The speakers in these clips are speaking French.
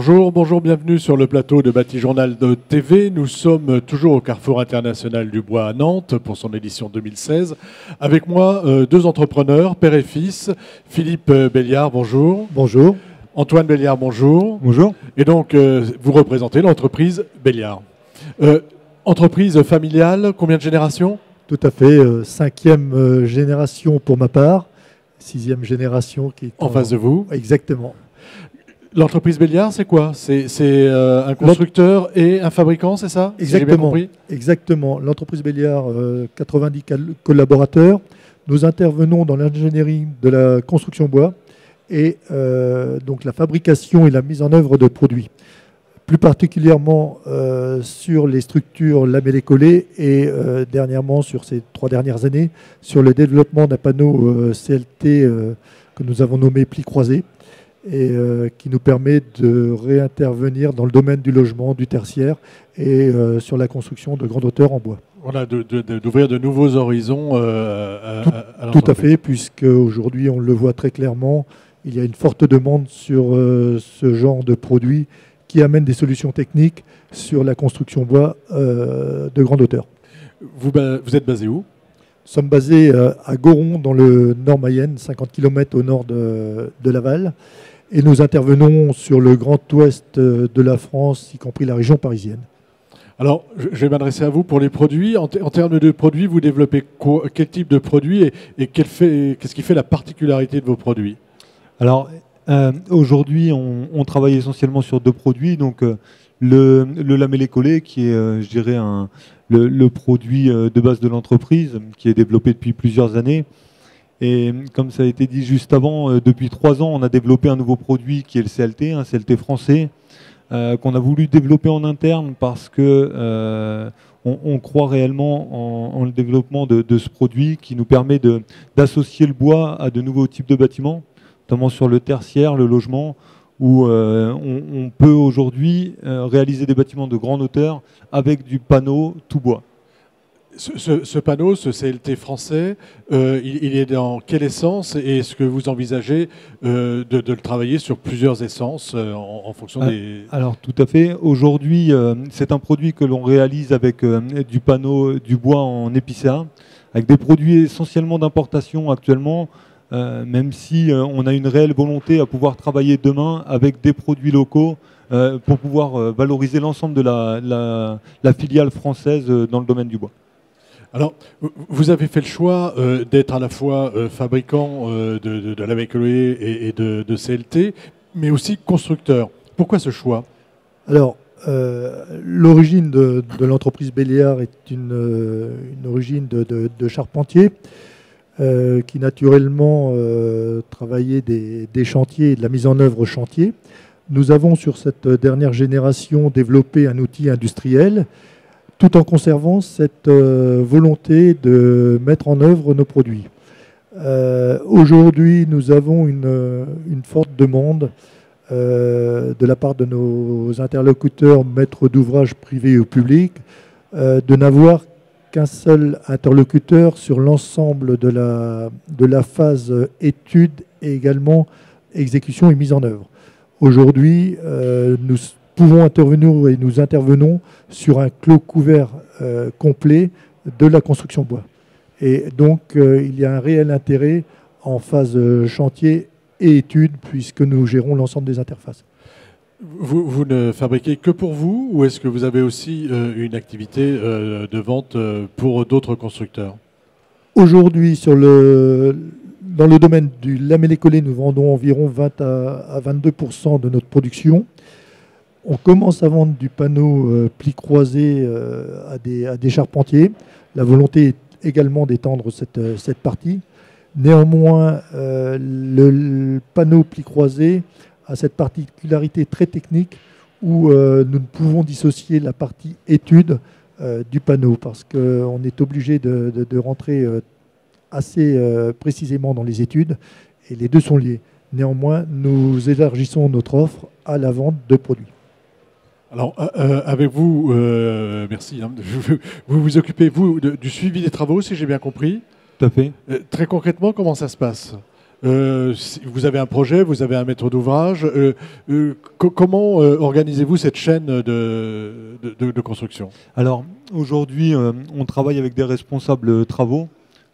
Bonjour, bonjour, bienvenue sur le plateau de Batijournal de TV. Nous sommes toujours au Carrefour International du Bois à Nantes pour son édition 2016. Avec moi, deux entrepreneurs, père et fils. Philippe Béliard, bonjour. Bonjour. Antoine Béliard, bonjour. Bonjour. Et donc, vous représentez l'entreprise Béliard. Entreprise familiale, combien de générations? Tout à fait, cinquième génération pour ma part, sixième génération qui est en face de vous. Exactement. L'entreprise Béliard, c'est quoi? C'est un constructeur et un fabricant, c'est ça? Exactement. Si j'ai bien compris. Exactement. L'entreprise Béliard, 90 collaborateurs. Nous intervenons dans l'ingénierie de la construction bois et donc la fabrication et la mise en œuvre de produits. Plus particulièrement sur les structures lamellées-collées et dernièrement, sur ces 3 dernières années, sur le développement d'un panneau CLT que nous avons nommé pli croisé et qui nous permet de réintervenir dans le domaine du logement, du tertiaire et sur la construction de grande hauteur en bois. Voilà, d'ouvrir de nouveaux horizons à Tout à fait, puisque aujourd'hui on le voit très clairement, il y a une forte demande sur ce genre de produits qui amène des solutions techniques sur la construction bois de grande hauteur. Vous êtes basé où? Nous sommes basés à Goron, dans le nord Mayenne, 50 km au nord de Laval. Et nous intervenons sur le grand ouest de la France, y compris la région parisienne. Alors, je vais m'adresser à vous pour les produits. En termes de produits, vous développez quel type de produits et qu'est-ce qui fait la particularité de vos produits? Alors, aujourd'hui, on travaille essentiellement sur 2 produits. Donc, le lamellé collé, qui est, je dirais, le produit de base de l'entreprise, qui est développé depuis plusieurs années. Et comme ça a été dit juste avant, depuis 3 ans, on a développé un nouveau produit qui est le CLT, un CLT français, qu'on a voulu développer en interne parce que on croit réellement en le développement de ce produit qui nous permet d'associer le bois à de nouveaux types de bâtiments, notamment sur le tertiaire, le logement, où on peut aujourd'hui réaliser des bâtiments de grande hauteur avec du panneau tout bois. Ce panneau, ce CLT français, il est dans quelle essence et est-ce que vous envisagez de le travailler sur plusieurs essences en fonction des... Alors tout à fait. Aujourd'hui, c'est un produit que l'on réalise avec du panneau, du bois en épicéa, avec des produits essentiellement d'importation actuellement, même si on a une réelle volonté à pouvoir travailler demain avec des produits locaux pour pouvoir valoriser l'ensemble de la filiale française dans le domaine du bois. Alors, vous avez fait le choix d'être à la fois fabricant de lamellé et de CLT, mais aussi constructeur. Pourquoi ce choix? Alors, l'origine de l'entreprise Béliard est une origine de charpentier qui naturellement travaillait des chantiers et de la mise en œuvre chantier. Nous avons sur cette dernière génération développé un outil industriel tout en conservant cette volonté de mettre en œuvre nos produits. Aujourd'hui, nous avons une forte demande de la part de nos interlocuteurs, maîtres d'ouvrage privés ou publics, de n'avoir qu'un seul interlocuteur sur l'ensemble de la phase étude et également exécution et mise en œuvre. Aujourd'hui, nous pouvons intervenir et nous intervenons sur un clos couvert complet de la construction bois. Et donc, il y a un réel intérêt en phase chantier et étude puisque nous gérons l'ensemble des interfaces. Vous ne fabriquez que pour vous ou est-ce que vous avez aussi une activité de vente pour d'autres constructeurs? Aujourd'hui, dans le domaine du lamellé collé, nous vendons environ 20 à 22% de notre production. On commence à vendre du panneau pli croisé à des charpentiers. La volonté est également d'étendre cette partie. Néanmoins, le panneau pli croisé a cette particularité très technique où nous ne pouvons dissocier la partie étude du panneau parce qu'on est obligé de rentrer assez précisément dans les études et les deux sont liés. Néanmoins, nous élargissons notre offre à la vente de produits. Alors, avec vous, merci, hein, vous vous occupez, vous, du suivi des travaux, si j'ai bien compris. Tout à fait. Très concrètement, comment ça se passe? Vous avez un projet, vous avez un maître d'ouvrage. Comment organisez-vous cette chaîne de construction? Alors aujourd'hui, on travaille avec des responsables travaux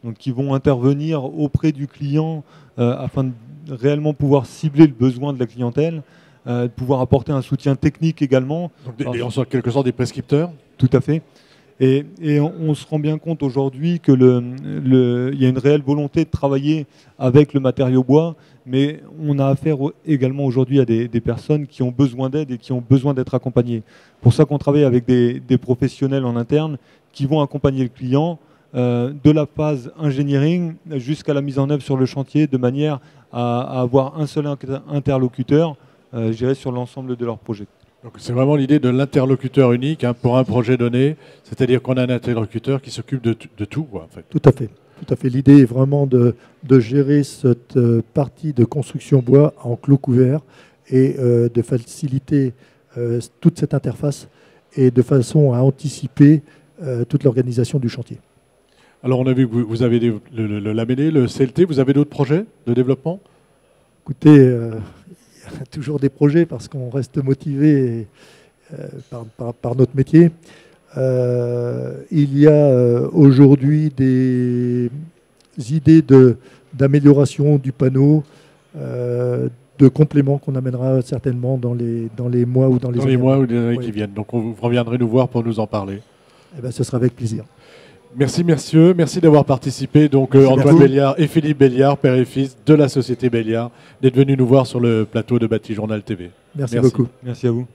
donc, qui vont intervenir auprès du client afin de réellement pouvoir cibler le besoin de la clientèle, de pouvoir apporter un soutien technique également. Donc, en quelque sorte des prescripteurs? Tout à fait. Et on se rend bien compte aujourd'hui qu'il y a une réelle volonté de travailler avec le matériau bois, mais on a affaire également aujourd'hui à des personnes qui ont besoin d'aide et qui ont besoin d'être accompagnées. Pour ça qu'on travaille avec des professionnels en interne qui vont accompagner le client de la phase engineering jusqu'à la mise en œuvre sur le chantier, de manière à avoir un seul interlocuteur, je dirais, sur l'ensemble de leur projet. C'est vraiment l'idée de l'interlocuteur unique pour un projet donné, c'est-à-dire qu'on a un interlocuteur qui s'occupe de tout, quoi, en fait. Tout à fait. Tout à fait. L'idée est vraiment de gérer cette partie de construction bois en clos couvert et de faciliter toute cette interface et de façon à anticiper toute l'organisation du chantier. Alors on a vu que vous avez le lamellé, le CLT, vous avez d'autres projets de développement? Écoutez, il y a toujours des projets parce qu'on reste motivé par notre métier. Il y a aujourd'hui des idées d'amélioration du panneau, de compléments qu'on amènera certainement dans les mois ou dans les années qui viennent. Donc vous reviendrez nous voir pour nous en parler. Eh bien, ce sera avec plaisir. Merci messieurs, merci d'avoir participé. Donc Antoine Belliard et Philippe Belliard, père et fils de la société Belliard, d'être venus nous voir sur le plateau de Bâti Journal TV. Merci beaucoup. Merci à vous.